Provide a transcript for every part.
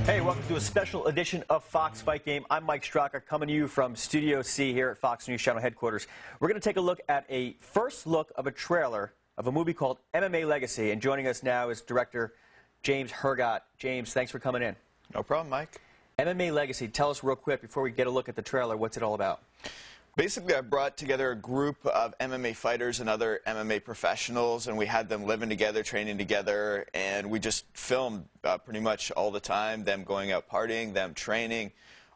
Hey, welcome to a special edition of Fox Fight Game. I'm Mike Straka, coming to you from Studio C here at Fox News Channel headquarters. We're going to take a look at a first look of a trailer of a movie called MMA Legacy. And joining us now is director James Hergott. James, thanks for coming in. No problem, Mike. MMA Legacy, tell us real quick before we get a look at the trailer, what's it all about? Basically, I brought together a group of MMA fighters and other MMA professionals, and we had them living together, training together, and we just filmed pretty much all the time, them going out partying, them training,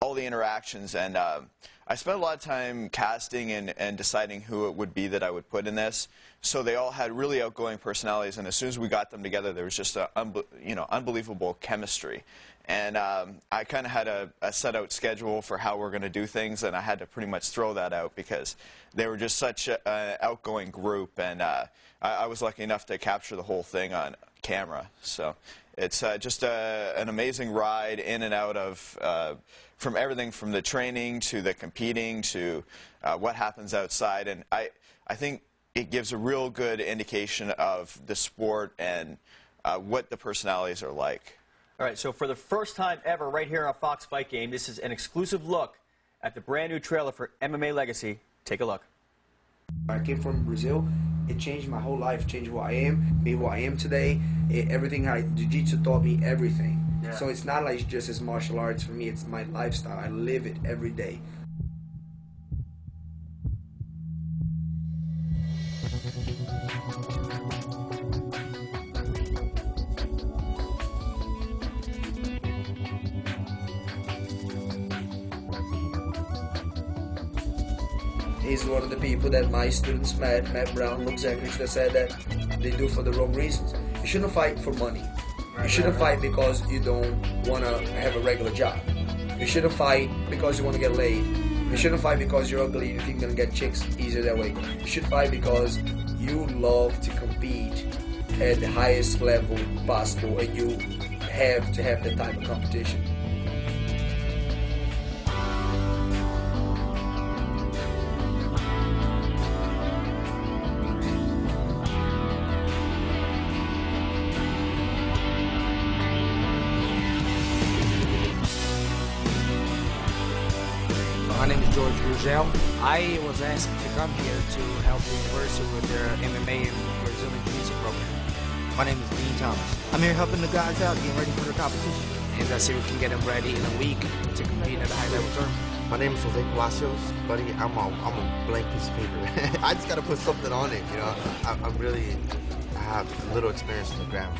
all the interactions. And I spent a lot of time casting and deciding who it would be that I would put in this. So they all had really outgoing personalities, and as soon as we got them together, there was just unbelievable chemistry. And I kind of had a set-out schedule for how we're going to do things, and I had to pretty much throw that out because they were just such an outgoing group, and I was lucky enough to capture the whole thing on camera. So it's just an amazing ride in and out of from everything from the training to the competing to what happens outside. And I think it gives a real good indication of the sport and what the personalities are like. All right, so for the first time ever right here on Fox Fight Game, this is an exclusive look at the brand new trailer for MMA Legacy. Take a look. I came from Brazil. It changed my whole life, changed who I am, made who I am today. Everything Jiu-Jitsu taught me everything. Yeah. So it's not like just as martial arts for me, it's my lifestyle. I live it every day. He's one of the people that my students met, Matt Brown, Luke Zakhrich, that said that they do for the wrong reasons. You shouldn't fight for money. You shouldn't fight because you don't want to have a regular job. You shouldn't fight because you want to get laid. You shouldn't fight because you're ugly and you think you're going to get chicks easier that way. You should fight because you love to compete at the highest level possible, and you have to have that type of competition. My name is Jorge Gurgel. I was asked to come here to help the university with their MMA and Brazilian Jiu-Jitsu program. My name is Dean Thomas. I'm here helping the guys out, getting ready for the competition. And I see we can get them ready in a week to compete at a high-level tournament. My name is Jose Palacios, buddy. I'm a blank piece of paper. I just got to put something on it, you know. I have little experience in the ground.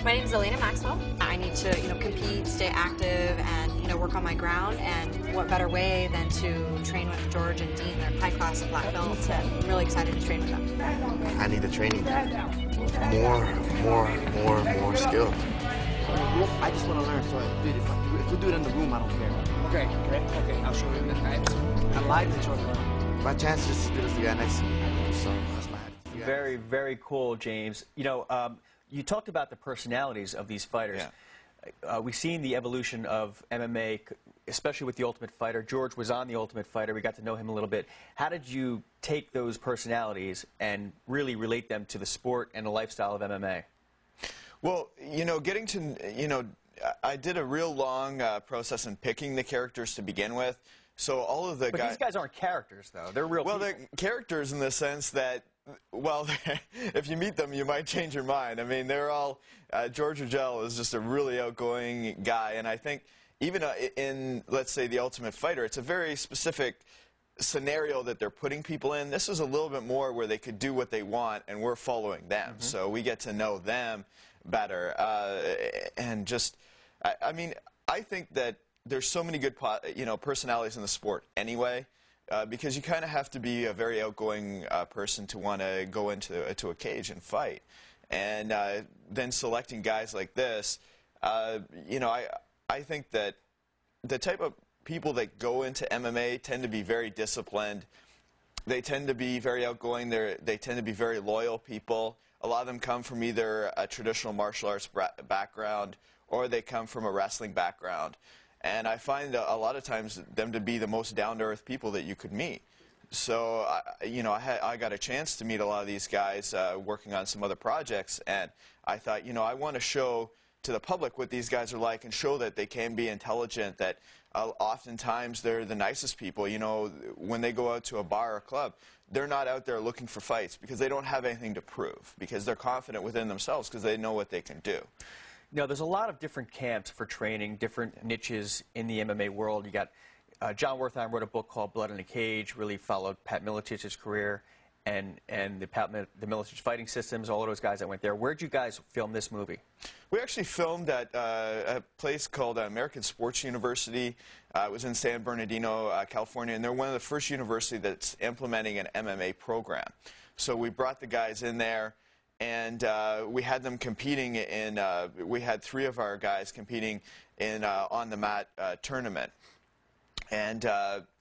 My name is Elena Maxwell. I need to, compete, stay active, and, work on my ground. And what better way than to train with George and Dean? They're high-class black belts, and I'm really excited to train with them. I need the training. More skill. I just want to learn, so if we do it in the room, I don't care. Okay. I'll show you in the types. I like the chocolate. My chance is as good as the guy next to me. So that's my attitude. Very, very cool, James. You talked about the personalities of these fighters. Yeah. We've seen the evolution of MMA, especially with The Ultimate Fighter. George was on The Ultimate Fighter. We got to know him a little bit. How did you take those personalities and really relate them to the sport and the lifestyle of MMA? Well, getting to, I did a real long process in picking the characters to begin with. So all of the guys... But these guys aren't characters, though. They're real people. Well, they're characters in the sense that, well, if you meet them, you might change your mind. I mean, they're all... Jorge Gurgel is just a really outgoing guy, and I think even in, let's say, The Ultimate Fighter, it's a very specific scenario that they're putting people in. This is a little bit more where they could do what they want, and we're following them. Mm-hmm. So we get to know them better. And just, I mean, I think that there's so many good personalities in the sport anyway, because you kind of have to be a very outgoing person to want to go into a cage and fight. And then selecting guys like this, I think that the type of people that go into MMA tend to be very disciplined. They tend to be very outgoing. They tend to be very loyal people. A lot of them come from either a traditional martial arts background or they come from a wrestling background. And I find a lot of times them to be the most down-to-earth people that you could meet. So, I got a chance to meet a lot of these guys working on some other projects, and I thought, I want to show to the public what these guys are like and show that they can be intelligent, that oftentimes they're the nicest people. You know, when they go out to a bar or club, they're not out there looking for fights because they don't have anything to prove, because they're confident within themselves because they know what they can do. You know, there's a lot of different camps for training, different niches in the MMA world. You got John Wertheim wrote a book called Blood in a Cage, really followed Pat Militich's career and the Militich fighting systems, all of those guys that went there. Where'd you guys film this movie? We actually filmed at a place called American Sports University. It was in San Bernardino, California, and they're one of the first universities that's implementing an MMA program. So we brought the guys in there, and we had them competing in, we had 3 of our guys competing in on-the-mat tournament. And,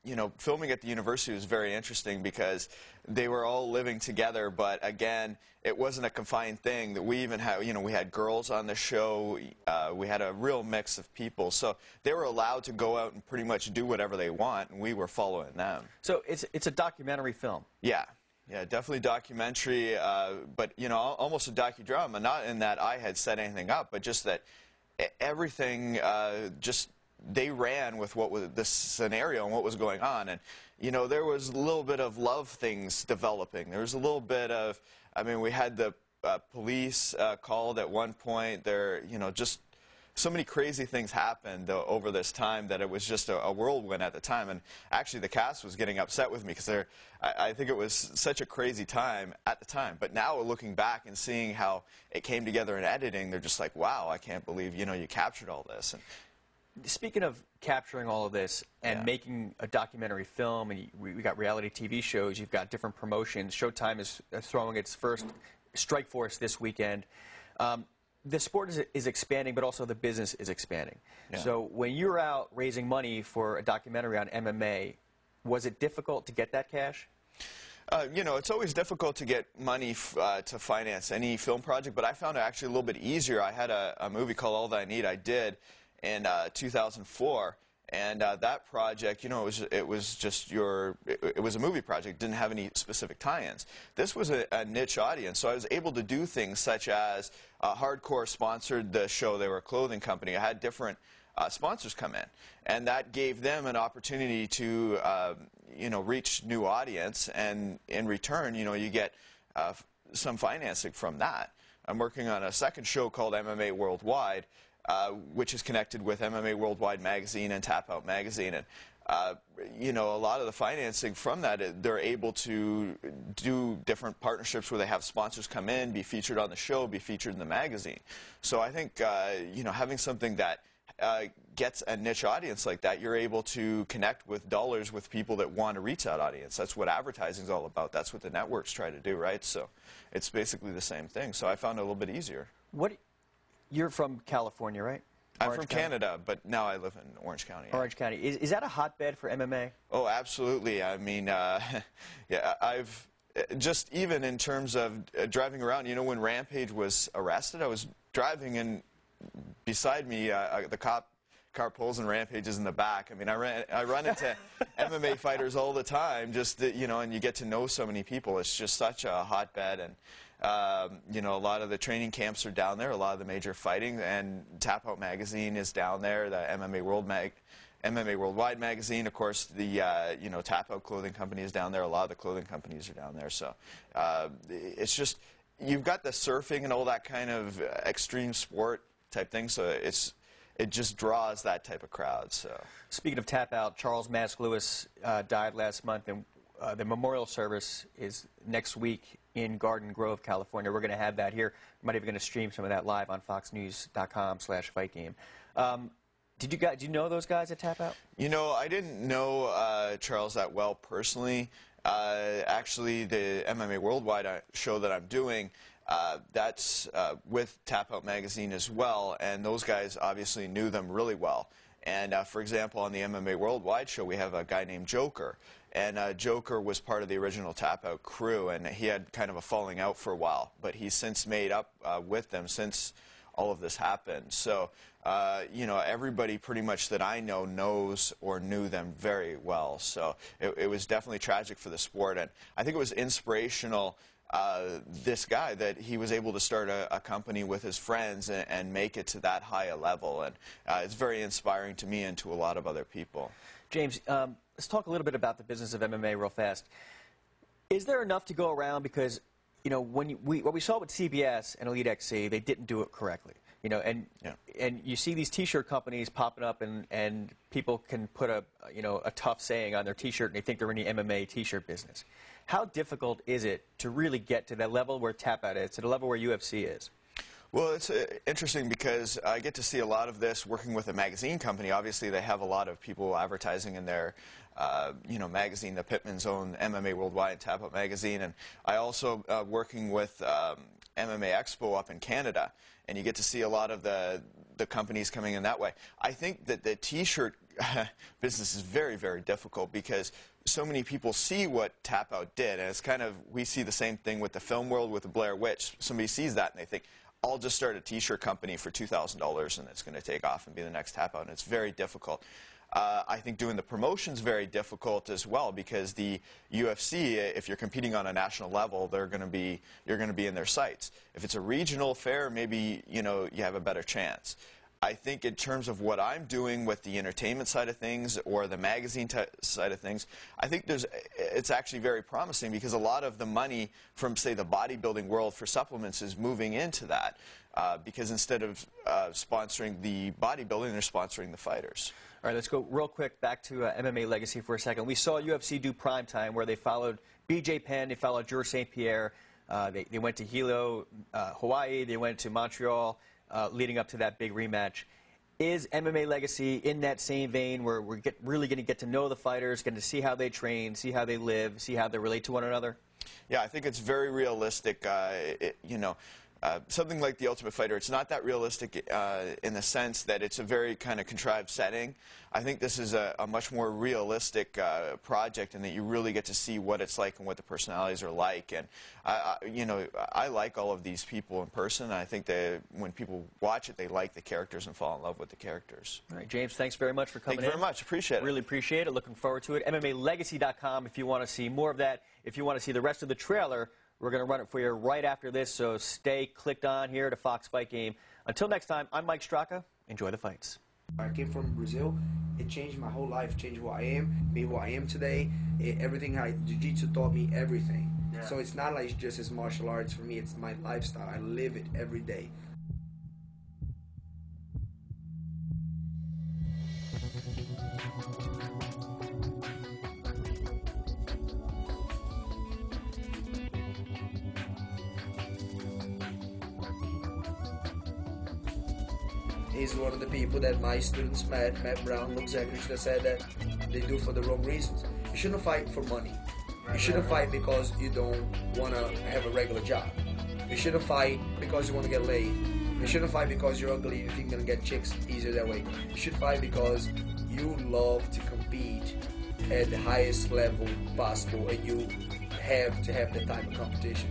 you know, filming at the university was very interesting because they were all living together, but again, it wasn't a confined thing. That we even had, you know, we had girls on the show. We had a real mix of people. So they were allowed to go out and pretty much do whatever they want, and we were following them. So it's a documentary film. Yeah. Yeah, definitely documentary, but, you know, almost a docudrama, not in that I had set anything up, but just that everything just they ran with what was the scenario and what was going on. And, you know, there was a little bit of love things developing. There was a little bit of, I mean, we had the police called at one point. There, you know, just so many crazy things happened over this time that it was just a whirlwind at the time. And actually the cast was getting upset with me because I think it was such a crazy time at the time. But now looking back and seeing how it came together in editing, they're just like, wow, I can't believe, you know, you captured all this. And speaking of capturing all of this and making a documentary film, and we got reality TV shows, you've got different promotions. Showtime is throwing its first Strike Force this weekend. The sport is expanding, but also the business is expanding. Yeah. So when you're out raising money for a documentary on MMA, was it difficult to get that cash? You know, it's always difficult to get money to finance any film project, but I found it actually a little bit easier. I had a movie called All That I Need. I did in 2004, and that project, you know, it was just it was a movie project, didn't have any specific tie-ins. This was a niche audience, so I was able to do things such as Hardcore sponsored the show. They were a clothing company. I had different sponsors come in, and that gave them an opportunity to you know, reach new audience, and in return, you know, you get some financing from that. I'm working on a second show called MMA Worldwide, which is connected with MMA Worldwide magazine and Tapout magazine. And, you know, a lot of the financing from that, they're able to do different partnerships where they have sponsors come in, be featured on the show, be featured in the magazine. So I think, you know, having something that gets a niche audience like that, you're able to connect with dollars with people that want to reach that audience. That's what advertising is all about. That's what the networks try to do, right? So it's basically the same thing. So I found it a little bit easier. You're from California, right? I'm from Canada, but now I live in Orange County. Yeah. Orange County. Is that a hotbed for MMA? Oh, absolutely. I mean, yeah, I've just even in terms of driving around, you know, when Rampage was arrested, I was driving and beside me, the cop car pulls and Rampages in the back. I mean, I run into MMA fighters all the time, just, you know, and you get to know so many people. It's just such a hotbed, and you know, a lot of the training camps are down there, a lot of the major fighting, and Tapout magazine is down there, the MMA Worldwide magazine, of course, the you know, Tapout clothing company is down there, a lot of the clothing companies are down there. So it's just, you've got the surfing and all that kind of extreme sport type thing, so it just draws that type of crowd. So speaking of Tapout, Charles Mask Lewis died last month, and the memorial service is next week in Garden Grove, California. We're going to have that here. We might even going to stream some of that live on foxnews.com/fightgame. Do you know those guys at Tapout? You know, I didn't know Charles that well personally. Actually, the MMA Worldwide show that I'm doing, that's with Tapout magazine as well, and those guys obviously knew them really well. And for example, on the MMA Worldwide show, we have a guy named Joker. And Joker was part of the original Tapout crew, and he had kind of a falling out for a while. But he's since made up with them since all of this happened. So, you know, everybody pretty much that I know knows or knew them very well. So it was definitely tragic for the sport. And I think it was inspirational this guy, that he was able to start a company with his friends and make it to that high a level. And it's very inspiring to me and to a lot of other people. James, let's talk a little bit about the business of MMA real fast. Is there enough to go around? Because, you know, what we saw with CBS and Elite XC, they didn't do it correctly. You know, and you see these T-shirt companies popping up, and people can put a tough saying on their T-shirt, and they think they're in the MMA T-shirt business. How difficult is it to really get to that level where Tapout is, to the level where UFC is? Well, it's interesting because I get to see a lot of this working with a magazine company. Obviously, they have a lot of people advertising in their magazine. The Pittman's own MMA Worldwide and Tapout magazine. And I also working with MMA Expo up in Canada. And you get to see a lot of the companies coming in that way. I think that the T-shirt business is very, very difficult because so many people see what Tapout did. And it's kind of, we see the same thing with the film world with the Blair Witch. Somebody sees that and they think, I'll just start a T-shirt company for $2,000 and it's going to take off and be the next Tapout. And it's very difficult. I think doing the promotion's very difficult as well because the UFC, if you're competing on a national level, you're going to be in their sights. If it's a regional fair, maybe you have a better chance. I think in terms of what I'm doing with the entertainment side of things or the magazine side of things, I think it's actually very promising because a lot of the money from, say, the bodybuilding world for supplements is moving into that because instead of sponsoring the bodybuilding, they're sponsoring the fighters. All right, let's go real quick back to MMA Legacy for a second. We saw UFC do Primetime where they followed BJ Penn, they followed Georges St. Pierre, they went to Hilo, Hawaii, they went to Montreal, leading up to that big rematch. Is MMA Legacy in that same vein where we're really going to get to know the fighters, going to see how they train, see how they live, see how they relate to one another? Yeah, I think it's very realistic. Something like The Ultimate Fighter, it's not that realistic in the sense that it's a very kind of contrived setting. I think this is a much more realistic project in that you really get to see what it's like and what the personalities are like. And, I like all of these people in person. And I think that when people watch it, they like the characters and fall in love with the characters. All right, James, thanks very much for coming in. Thank you very much. Appreciate it. Really appreciate it. Looking forward to it. MMALegacy.com if you want to see more of that. If you want to see the rest of the trailer, we're going to run it for you right after this, so stay clicked on here to Fox Fight Game. Until next time, I'm Mike Straka. Enjoy the fights. I came from Brazil. It changed my whole life, changed who I am, made who I am today. Everything, Jiu-Jitsu taught me everything. Yeah. So it's not like it's just as martial arts for me, it's my lifestyle. I live it every day. He's one of the people that my students met, Matt Brown, Luke Zekrich, that said that they do for the wrong reasons. You shouldn't fight for money. You shouldn't fight because you don't want to have a regular job. You shouldn't fight because you want to get laid. You shouldn't fight because you're ugly and you think you're going to get chicks easier that way. You should fight because you love to compete at the highest level possible and you have to have that type of competition.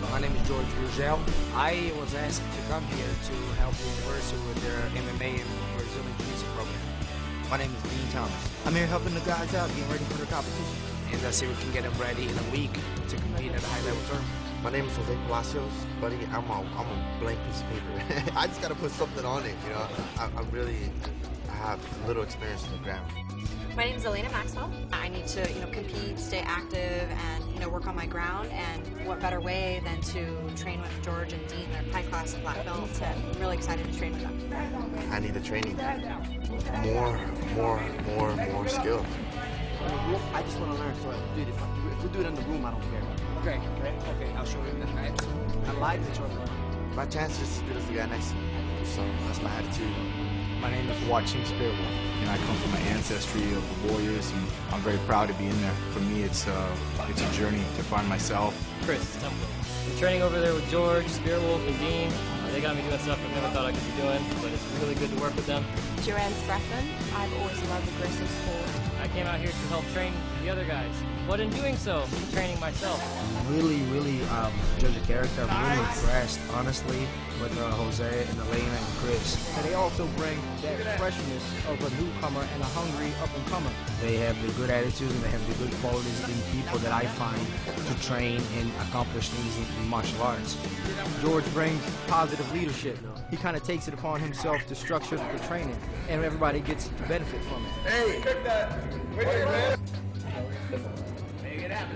My name is Jorge Gurgel. I was asked to come here to help the university with their MMA and Brazilian Jiu-Jitsu program. My name is Dean Thomas. I'm here helping the guys out, getting ready for the competition. And I see we can get them ready in a week to compete at a high-level tournament. My name is Jose Palacios, buddy. I'm a blank piece of paper. I just got to put something on it, you know. I have little experience in the ground. My name is Elena Maxwell. I need to, compete, stay active, and, work on my ground. And what better way than to train with George and Dean? They're high-class black belts, and I'm really excited to train with them. I need the training. More skill. I just want to learn. So, dude, if we do it in the room, I don't care. Okay. I'll show you the types. I lied to each other. My chance is as good as the guy next to me. So that's my attitude. My name is Joaquin Spirit, and I come from an ancestry of the Warriors, and I'm very proud to be in there. For me, it's a journey to find myself. Chris Temple. I'm training over there with George, Spirit Wolf, and Dean. They got me doing stuff I never thought I could be doing, but it's really good to work with them. Joanne Spraffman. I've always loved aggressive sport. I came out here to help train the other guys. but in doing so, I'm training myself. Really judge the character. I'm really impressed, honestly, with Jose and Elena and Chris. And they also bring that freshness of a newcomer and a hungry up-and-comer. They have the good attitudes and they have the good qualities in people that I find to train and accomplish things in martial arts. George brings positive leadership. He kind of takes it upon himself to structure the training, and everybody gets to benefit from it. Hey,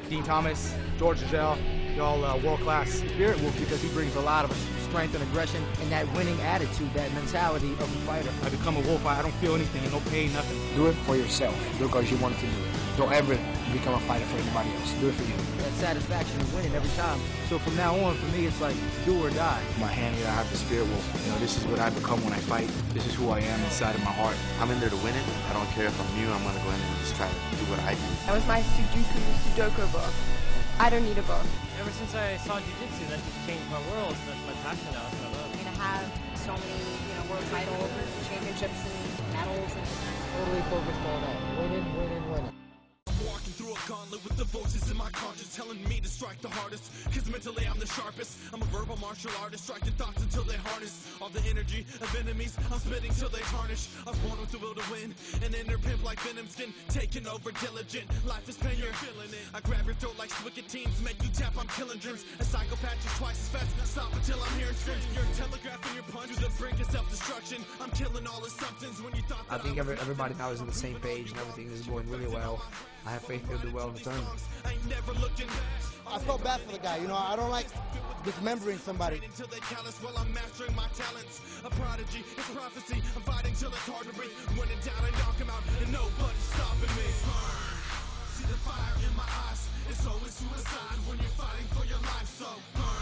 Dean Thomas, Jorge Gurgel, y'all world-class Spirit Wolf because he brings a lot of strength and aggression and that winning attitude, that mentality of a fighter. I become a wolf, I don't feel anything, no pain, nothing. Do it for yourself. Do it because you want to do it. Don't ever become a fighter for anybody else. Do it for you. That satisfaction of winning every time. So from now on, for me, it's like do or die. My hand here, I have the Spirit Wolf. You know, this is what I become when I fight. This is who I am inside of my heart. I'm in there to win it. I don't care if I'm new. I'm going to go in there and just try to do what I do. That was my Sudoku book. I don't need a book. Ever since I saw jiu-jitsu, that just changed my world. That's my passion now. That's what I love. To have so many, world titles, championships, and medals, and Totally focused on that. Winning. Walking through a gauntlet with the voices in my conscience telling me to strike the hardest, cause mentally I'm the sharpest. I'm a verbal martial artist, striking thoughts until they harness all the energy of enemies. I'm spitting till they tarnish. I was born with the will to win, an inner pimp like venom skin, taking over diligent. Life is pain, you're feeling it. I grab your throat like swicketeens, make you tap, I'm killing dreams. A psychopath is twice as fast, stop until I'm hearing screams. You're telegraphing your punch to the brink of self-destruction. I'm killing all the substance when you thought that I think everybody now is on the same page and everything is going really well. I have faith he'll do well in the tournament. I felt bad for the guy, I don't like dismembering somebody. Until they callous while I'm mastering my talents. A prodigy, it's prophecy. I'm fighting till it's hard to breathe. When in doubt, I knock him out, and nobody's stopping me. See the fire in my eyes. It's always suicide when you're fighting for your life. So burn.